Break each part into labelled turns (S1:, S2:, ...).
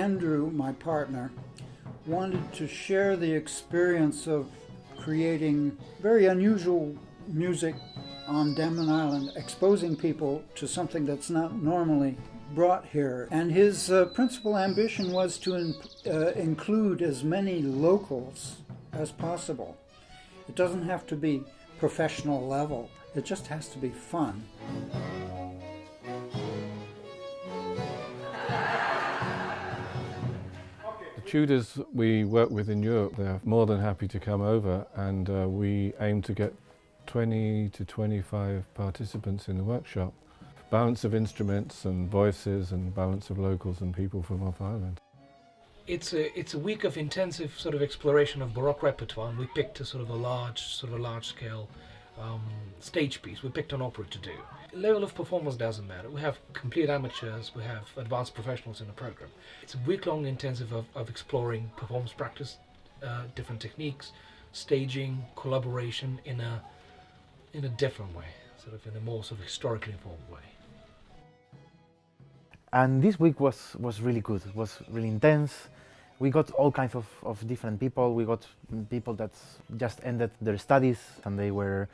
S1: Andrew, my partner, wanted to share the experience of creating very unusual music on Denman Island, exposing people to something that's not normally brought here. And his principal ambition was to include as many locals as possible. It doesn't have to be professional level, it just has to be fun.
S2: The tutors we work with in Europe, they're more than happy to come over, and we aim to get 20 to 25 participants in the workshop. Balance of instruments and voices and balance of locals and people from off island.
S3: It's a week of intensive sort of exploration of Baroque repertoire, and we picked a sort of a large scale stage piece. We picked an opera to do. Level of performance doesn't matter. We have complete amateurs, we have advanced professionals in the program. It's a week-long intensive of exploring performance practice, different techniques, staging, collaboration in a different way, sort of in a more sort of historically informed way.
S4: And this week was really good. It was really intense. We got all kinds of different people. We got people that just ended their studies and they were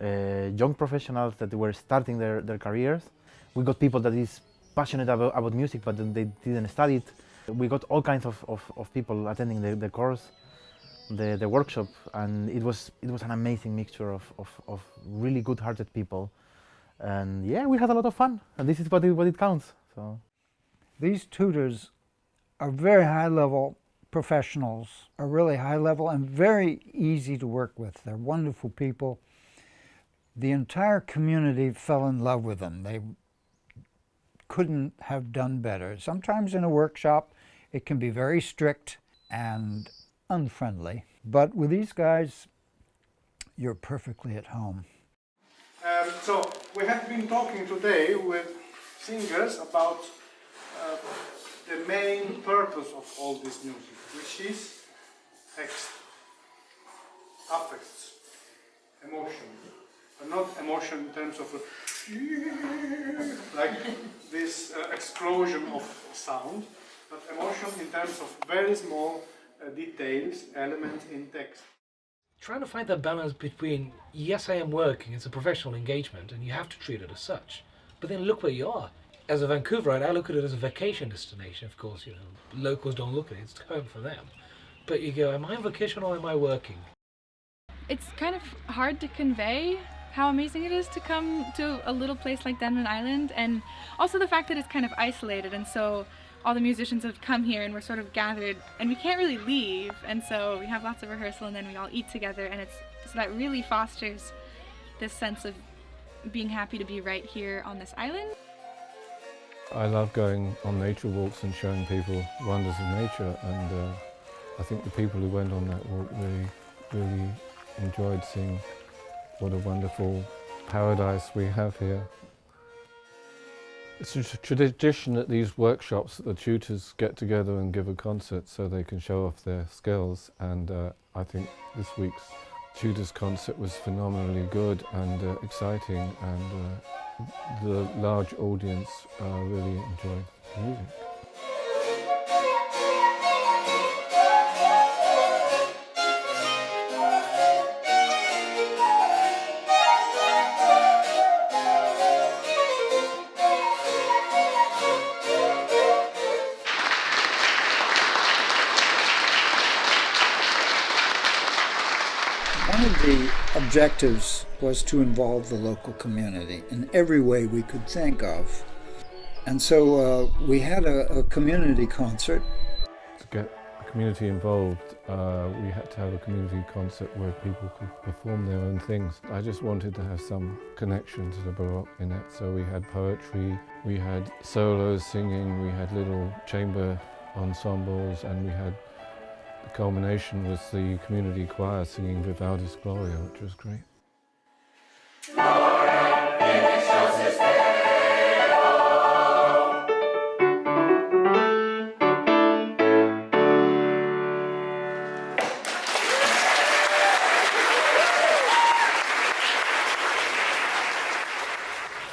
S4: young professionals that were starting their careers. We got people that is passionate about music but they didn't study it. We got all kinds of people attending the course, the workshop, and it was an amazing mixture of really good-hearted people. And yeah, we had a lot of fun, and this is what it counts. So
S1: these tutors are very high-level professionals, are really high-level and very easy to work with. They're wonderful people. The entire community fell in love with them. They couldn't have done better. Sometimes in a workshop it can be very strict and unfriendly, but with these guys you're perfectly at home.
S5: So we have been talking today with singers about the main purpose of all this music, which is text, affects, emotion, but not emotion in terms of like this explosion of sound, but emotion in terms of very small details, elements in text.
S3: Trying to find that balance between, yes, I am working, it's a professional engagement and you have to treat it as such, but then look where you are. As a Vancouverite, I look at it as a vacation destination. Of course, you know, locals don't look at it, it's home for them. But you go, am I on vacation or am I working?
S6: It's kind of hard to convey how amazing it is to come to a little place like Denman Island, and also the fact that it's kind of isolated, and so all the musicians have come here and we're sort of gathered and we can't really leave, and so we have lots of rehearsal and then we all eat together, and so that really fosters this sense of being happy to be right here on this island.
S2: I love going on nature walks and showing people wonders of nature, and I think the people who went on that walk really enjoyed seeing what a wonderful paradise we have here. It's a tradition at these workshops that the tutors get together and give a concert so they can show off their skills, and I think this week's tutors concert was phenomenally good and exciting, and the large audience really enjoyed the music.
S1: One of the objectives was to involve the local community in every way we could think of. And so we had a community concert.
S2: To get the community involved, we had to have a community concert where people could perform their own things. I just wanted to have some connection to the Baroque in it, so we had poetry, we had solos singing, we had little chamber ensembles, and we had the culmination was the community choir singing Vivaldi's Gloria, which was great.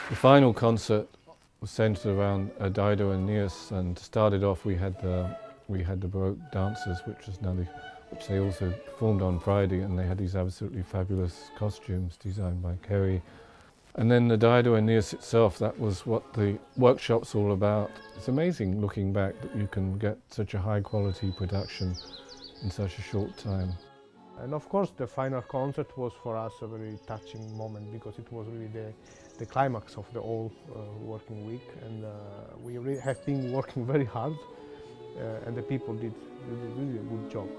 S2: The final concert was centered around Dido and Aeneas, and started off we had the Baroque dancers, which they also performed on Friday, and they had these absolutely fabulous costumes designed by Kerry. And then the Dido and Aeneas itself, that was what the workshop's all about. It's amazing looking back that you can get such a high quality production in such a short time.
S7: And of course the final concert was for us a very touching moment, because it was really the climax of the whole working week, and we really have been working very hard, and the people did really a good job.